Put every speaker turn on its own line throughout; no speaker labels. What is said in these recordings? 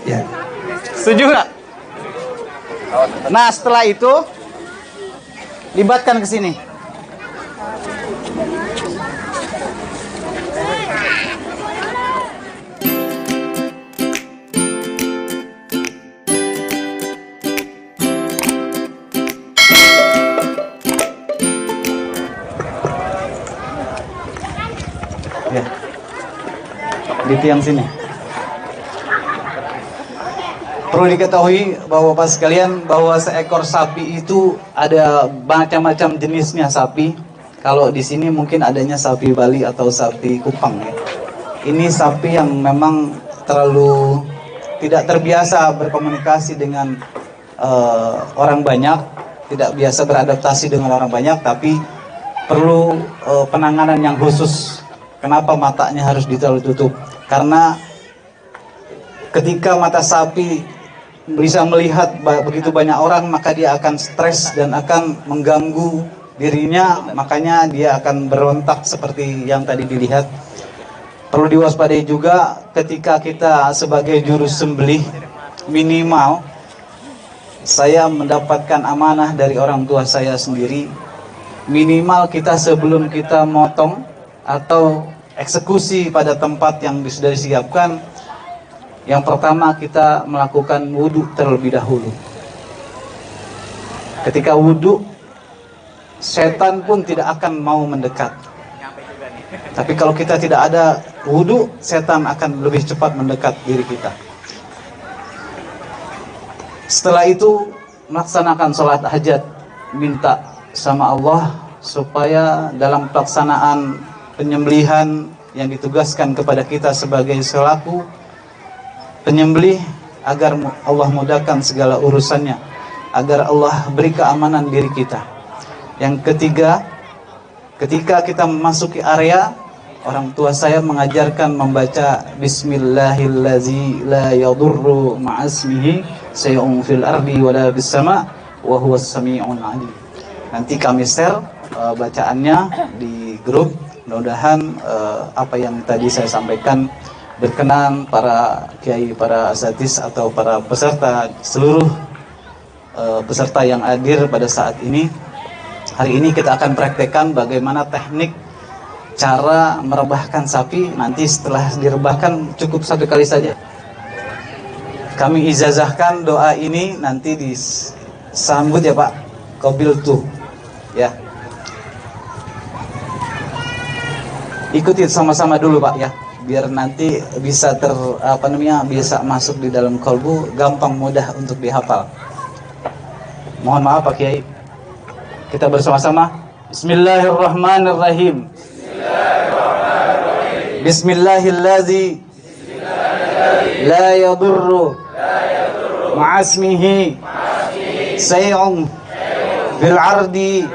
Ya.
Setuju nggak? Nah, setelah itu libatkan ke sini. Ya. Di tiang sini. Perlu diketahui bahwa Bapak sekalian bahwa seekor sapi itu ada macam-macam jenisnya sapi. Kalau di sini mungkin adanya sapi Bali atau sapi Kupang ya. Ini sapi yang memang terlalu tidak terbiasa berkomunikasi dengan orang banyak, tidak biasa beradaptasi dengan orang banyak, tapi perlu penanganan yang khusus. Kenapa matanya harus ditutup? Karena ketika mata sapi bisa melihat begitu banyak orang, maka dia akan stres dan akan mengganggu dirinya, makanya dia akan berontak seperti yang tadi dilihat. Perlu diwaspadai juga ketika kita sebagai juru sembelih, minimal saya mendapatkan amanah dari orang tua saya sendiri, minimal kita sebelum kita motong atau eksekusi pada tempat yang sudah disiapkan, yang pertama kita melakukan wudhu terlebih dahulu. Ketika wudhu, setan pun tidak akan mau mendekat. Tapi kalau kita tidak ada wudhu, setan akan lebih cepat mendekat diri kita. Setelah itu melaksanakan sholat hajat, minta sama Allah supaya dalam pelaksanaan penyembelihan yang ditugaskan kepada kita sebagai selaku penyembelih, agar Allah mudahkan segala urusannya, agar Allah beri keamanan diri kita. Yang ketiga, ketika kita memasuki area, orang tua saya mengajarkan membaca Bismillahillazi la yadurru ma'asmihi say'un fil ardi wala bis sama' wa huwas sami'un alim. Nanti kami share bacaannya di grup. Mudah-mudahan apa yang tadi saya sampaikan berkenan para kiai, para asatidz atau para peserta, seluruh peserta yang hadir pada saat ini. Hari ini kita akan praktekkan bagaimana teknik cara merebahkan sapi. Nanti setelah direbahkan cukup satu kali saja. Kami ijazahkan doa ini nanti disambut ya Pak. Qabiltu ya. Ikuti sama-sama dulu Pak ya, biar nanti bisa bisa masuk di dalam kalbu, gampang mudah untuk dihafal. Mohon maaf Pak Kiai. Kita bersama-sama. Bismillahirrahmanirrahim. Bismillahillazi la yadurru ma'asmihi say'un fil ardi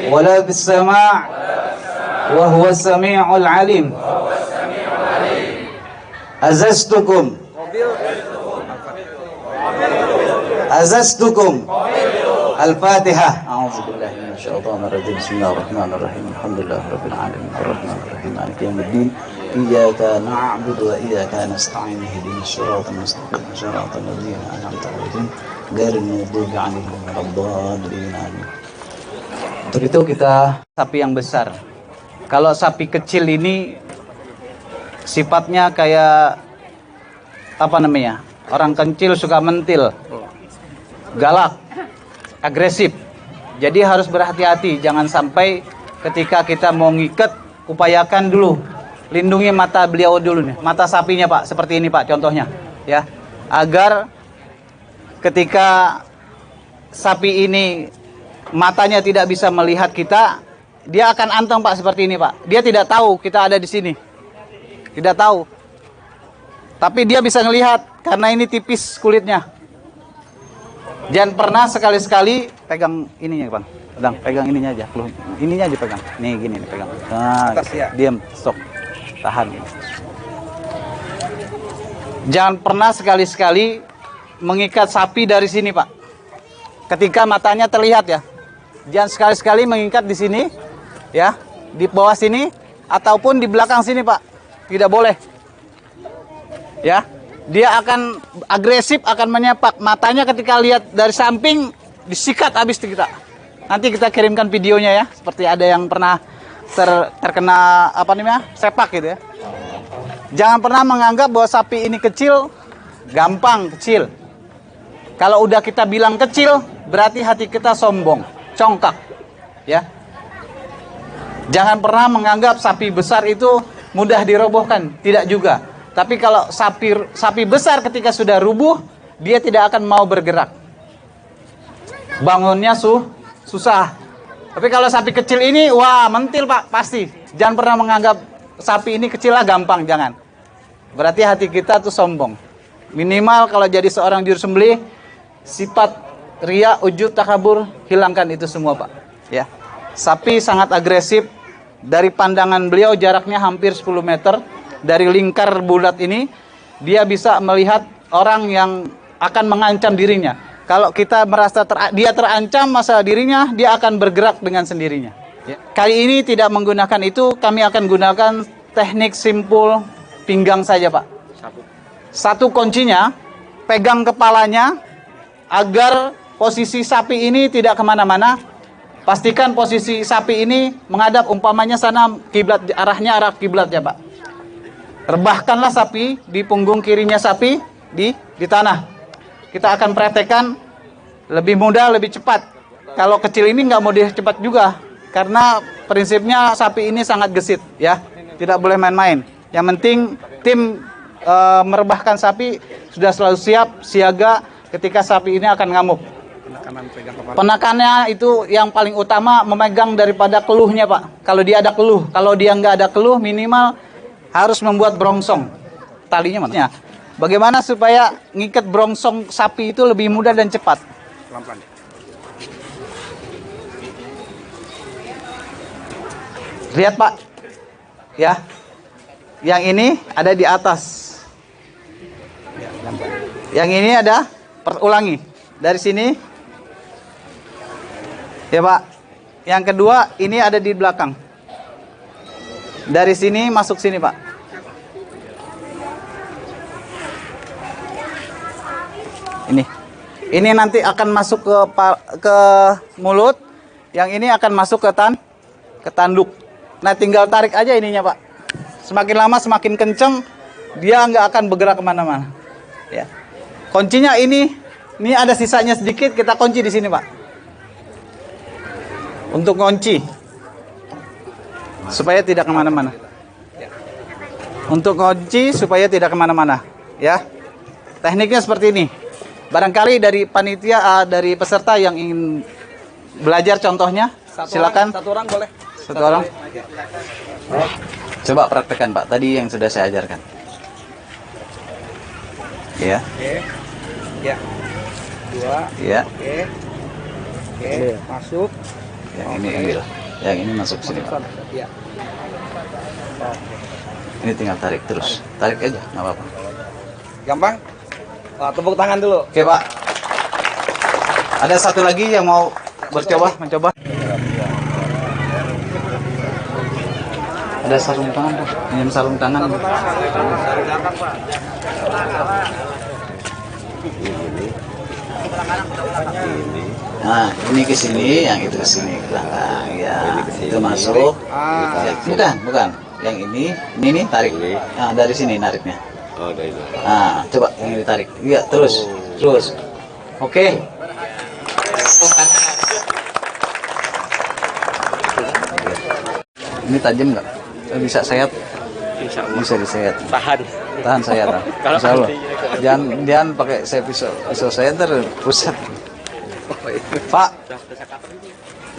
wala bis sama' wa huwa sami'ul alim. Azaztukum Al-Fatihah. A'udzubillahi minasyaitonir rajim. Bismillahirrahmanirrahim. Alhamdulillahirabbil alamin arrahmanir rahim maliki yaumiddin. Iyyaka na'budu wa iyyaka nasta'in. Ihdinas siratal mustaqim siratal ladzina an'amta 'alaihim ghairil maghdubi 'alaihim waladdallin. Untuk itu kita sapi yang besar. Kalau sapi kecil ini sifatnya kayak orang kecil suka mentil, galak, agresif. Jadi harus berhati-hati, jangan sampai ketika kita mau ngikat, upayakan dulu lindungi mata beliau dulu nih, mata sapinya Pak, seperti ini Pak contohnya ya, agar ketika sapi ini matanya tidak bisa melihat kita, dia akan anteng Pak, seperti ini Pak. Dia tidak tahu kita ada di sini, tidak tahu. Tapi dia bisa ngelihat karena ini tipis kulitnya. Jangan pernah sekali-sekali pegang ininya Bang. Pegang ininya aja. Ininya aja pegang. Nih gini nih pegang. Nah, diam, stop. Tahan. Jangan pernah sekali-sekali mengikat sapi dari sini Pak. Ketika matanya terlihat ya. Jangan sekali-sekali mengikat di sini. Ya, di bawah sini ataupun di belakang sini Pak, tidak boleh. Ya, dia akan agresif, akan menyepak. Matanya ketika lihat dari samping disikat habis kita. Nanti kita kirimkan videonya ya, seperti ada yang pernah terkena apa namanya? Sepak gitu ya. Jangan pernah menganggap bahwa sapi ini kecil, gampang kecil. Kalau udah kita bilang kecil, berarti hati kita sombong, congkak. Ya. Jangan pernah menganggap sapi besar itu mudah dirobohkan, tidak juga. Tapi kalau sapi besar ketika sudah rubuh, dia tidak akan mau bergerak. Bangunnya susah. Tapi kalau sapi kecil ini, wah mentil Pak, pasti. Jangan pernah menganggap sapi ini kecil lah, gampang, jangan. Berarti hati kita tuh sombong. Minimal kalau jadi seorang juru sembelih, sifat riya, ujub, takabur, hilangkan itu semua Pak. Ya. Sapi sangat agresif. Dari pandangan beliau jaraknya hampir 10 meter. Dari lingkar bulat ini, dia bisa melihat orang yang akan mengancam dirinya. Kalau kita merasa dia terancam masalah dirinya, dia akan bergerak dengan sendirinya. Ya. Kali ini tidak menggunakan itu, kami akan gunakan teknik simpul pinggang saja Pak. Satu kuncinya, pegang kepalanya agar posisi sapi ini tidak kemana-mana. Pastikan posisi sapi ini menghadap, umpamanya sana kiblat, arahnya arah kiblat ya Pak. Rebahkanlah sapi di punggung kirinya sapi di tanah. Kita akan praktekkan lebih mudah, lebih cepat. Kalau kecil ini nggak mau cepat juga, karena prinsipnya sapi ini sangat gesit ya, tidak boleh main-main. Yang penting tim merebahkan sapi sudah selalu siap siaga ketika sapi ini akan ngamuk. Penekannya itu yang paling utama, memegang daripada keluhnya Pak. Kalau dia ada keluh, kalau dia nggak ada keluh, minimal harus membuat brongsong. Talinya mana? Bagaimana supaya ngikat brongsong sapi itu lebih mudah dan cepat? Pelan-pelan. Lihat Pak, ya. Yang ini ada di atas. Yang ini ada, ulangi dari sini. Ya Pak. Yang kedua ini ada di belakang. Dari sini masuk sini Pak. Ini nanti akan masuk ke mulut. Yang ini akan masuk ke tanduk. Nah tinggal tarik aja ininya Pak. Semakin lama semakin kenceng, dia nggak akan bergerak kemana-mana. Ya. Kuncinya ini ada sisanya sedikit, kita kunci di sini Pak. Untuk kunci supaya tidak kemana-mana. Untuk kunci supaya tidak kemana-mana, ya. Tekniknya seperti ini. Barangkali dari panitia, dari peserta yang ingin belajar contohnya, silakan. Satu orang boleh. Satu orang. Coba praktekkan Pak. Tadi yang sudah saya ajarkan. Ya. Oke. Ya. Dua. Ya. Oke. Masuk. Yang ini ambil. Yang ini masuk sini Pak. Ya. Ini tinggal tarik terus. Tarik aja, nggak apa-apa. Gampang? Wah, tepuk tangan dulu. Oke Pak. Ada satu lagi yang mau mencoba. Ada sarung tangan Pak. Minjem sarung tangan. Nah, ini ke sini, yang itu ke sini ke belakang. Ya, itu masuk. Bukan. Yang ini tarik. Nah, dari sini nariknya. Oh, dari itu. Nah, coba yang ini tarik. Iya, terus. Oke. Ini tajam nggak? Bisa sayat? Bisa disayat. Tahan sayat. Insya Allah. Jangan pakai pisau sayat pusat. Pak,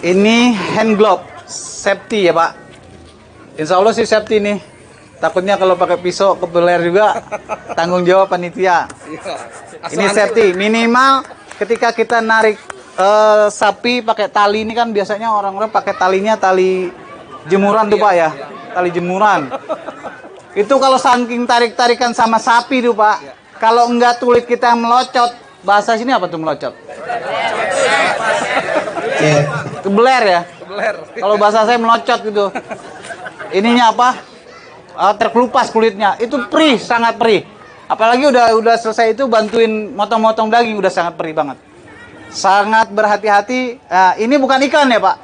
ini hand glove safety ya Pak. Insya Allah sih safety nih. Takutnya kalau pakai pisau kebeler juga, tanggung jawab panitia. Ini safety. Minimal ketika kita narik sapi pakai tali, ini kan biasanya orang-orang pakai talinya tali jemuran tuh Pak ya. Tali jemuran. Itu kalau saking tarik-tarikan sama sapi tuh Pak. Kalau enggak tulit kita melocot, bahasa sini apa tuh melocot? Kebeler ya. Kalau bahasa saya melocot gitu. Ininya apa? Terkelupas kulitnya. Itu perih, sangat perih. Apalagi udah selesai itu bantuin motong-motong daging, udah sangat perih banget. Sangat berhati-hati. Nah, ini bukan iklan ya Pak.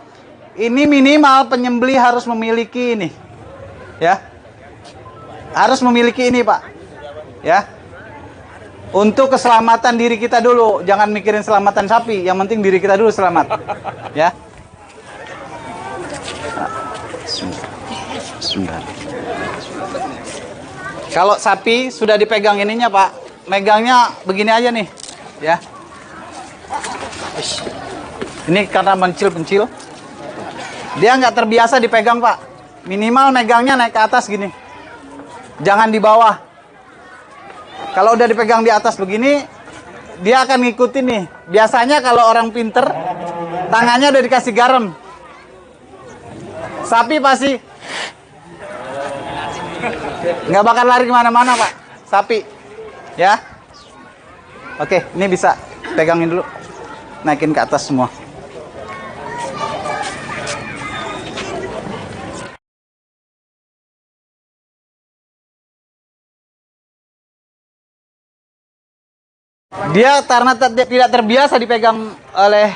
Ini minimal penyembelih harus memiliki ini. Ya. Harus memiliki ini Pak. Ya. Untuk keselamatan diri kita dulu. Jangan mikirin selamatan sapi. Yang penting diri kita dulu selamat. Ya. Kalau sapi sudah dipegang ininya Pak, megangnya begini aja nih, ya. Ini karena pencil, dia nggak terbiasa dipegang Pak. Minimal megangnya naik ke atas gini, jangan di bawah. Kalau udah dipegang di atas begini, dia akan ngikutin nih. Biasanya kalau orang pinter, tangannya udah dikasih garam. Sapi pasti nggak bakal lari kemana-mana Pak, sapi, ya. Oke, ini bisa pegangin dulu, naikin ke atas semua. Dia karena tidak terbiasa dipegang oleh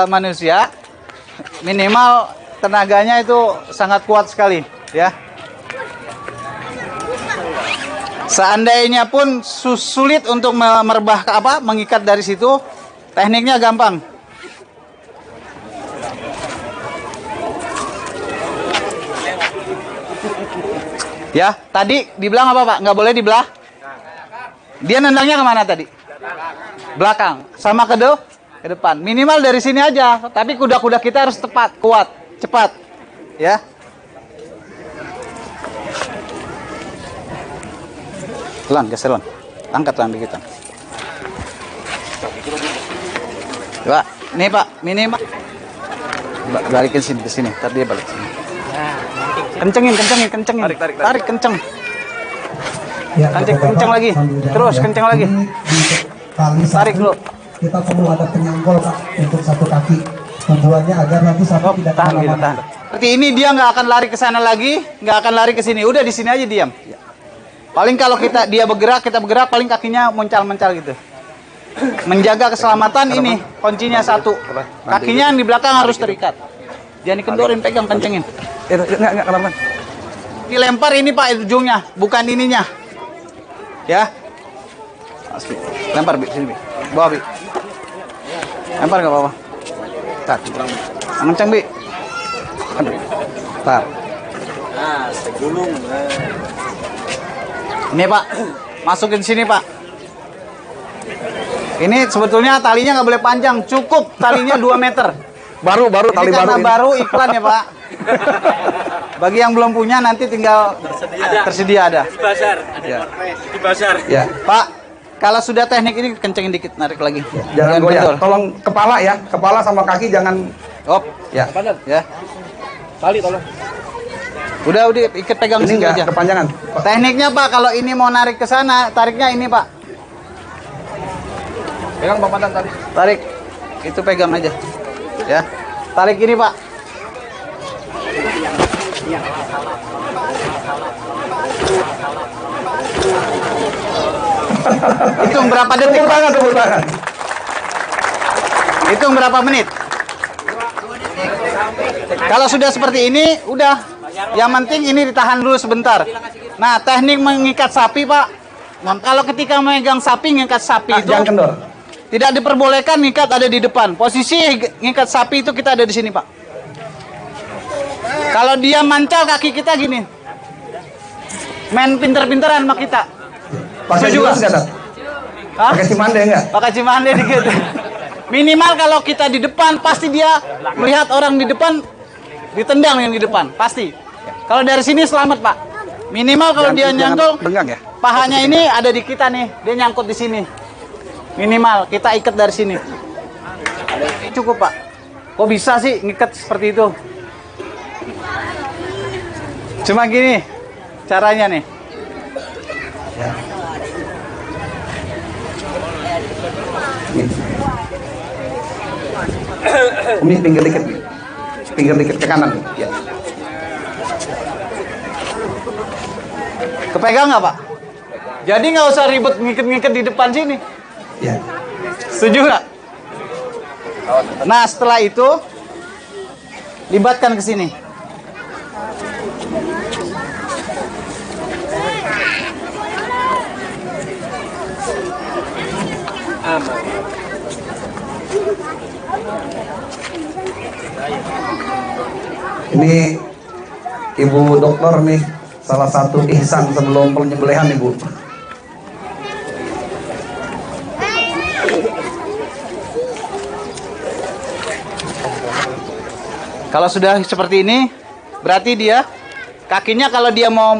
manusia, minimal tenaganya itu sangat kuat sekali, ya. Seandainya pun sulit untuk merebah mengikat dari situ, tekniknya gampang. Ya, tadi dibilang apa Pak? Nggak boleh dibelah? Dia nendangnya kemana tadi? Belakang. Sama ke depan. Minimal dari sini aja. Tapi kuda-kuda kita harus tepat, kuat, cepat. Ya. Lan, geser Lan. Angkat Lan dikit. Pak, ini Pak, minimal. Balikin sini ke sini, tadi dia balik sini. Kencengin. Tarik kenceng.
Ya,
kenceng lagi. Terus kenceng lagi. Tarik dulu.
Kita perlu ada penyanggol Pak untuk satu kaki. Tujuannya agar nanti sapi tidak
tahan. Seperti ini dia nggak akan lari ke sana lagi, nggak akan lari ke sini. Udah di sini aja diam. Paling kalau dia bergerak, kita bergerak, paling kakinya mencal-mencal gitu. Menjaga keselamatan ini kuncinya satu. Kakinya yang di belakang harus terikat. Jangan dikendorin, pegang, kencengin.
Enggak.
Dilempar ini Pak ujungnya, bukan ininya. Ya. Lempar Bi, sini Bi. Bawa Bi. Lempar enggak apa-apa. Tar. Kenceng Bi. Tar.
Nah, segulung.
Ini Pak, masukin sini Pak. Ini sebetulnya talinya nggak boleh panjang, cukup talinya 2 meter.
Baru tali
karena
baru.
Baru iklan ya Pak. Bagi yang belum punya nanti tinggal tersedia ada.
Di pasar.
Ya. Pak, kalau sudah teknik ini kencengin dikit, narik lagi.
Jangan goyah. Tolong kepala ya, kepala sama kaki jangan.
Op,
Ya.
Ya.
Tali tolong.
Udah ikat pegang
Ini
sini aja.
kepanjangan.
Tekniknya Pak, kalau ini mau narik ke sana, tariknya ini Pak.
Pegang Pak Padan tadi.
Tarik. Itu pegang aja. Ya. Tarik ini Pak. Hitung berapa detik?
Tepuk tangan.
Hitung berapa menit? Kalau sudah seperti ini, udah. Yang penting ini ditahan dulu sebentar. Nah, teknik mengikat sapi, Pak. Kalau ketika memegang sapi, ngikat sapi itu
Jangan kendor.
tidak diperbolehkan ngikat ada di depan. Posisi ngikat sapi itu kita ada di sini, Pak. Kalau dia mancal kaki kita gini. Main pinter-pinteran sama kita.
Pakai
juga.
juga.
Hah?
Pakai cimande enggak?
Pakai cimande dikit. Minimal kalau kita di depan, pasti dia melihat orang di depan, ditendang yang di depan, pasti. Kalau dari sini selamat Pak. Minimal kalau dia nyangkul,
ya.
pahanya ini ada di kita nih, dia nyangkut di sini. Minimal kita ikat dari sini. Cukup Pak. Kok bisa sih ngikat seperti itu? Cuma gini caranya nih.
Ini pinggir dikit ke kanan. Ya.
Kepegang nggak Pak? Jadi nggak usah ribet ngikat-ngikat di depan sini.
Ya.
Setuju nggak? Nah, setelah itu libatkan ke sini.
Ini Ibu dokter nih, salah satu ihsan sebelum penyembelihan Ibu.
Kalau sudah seperti ini, berarti dia kakinya kalau dia mau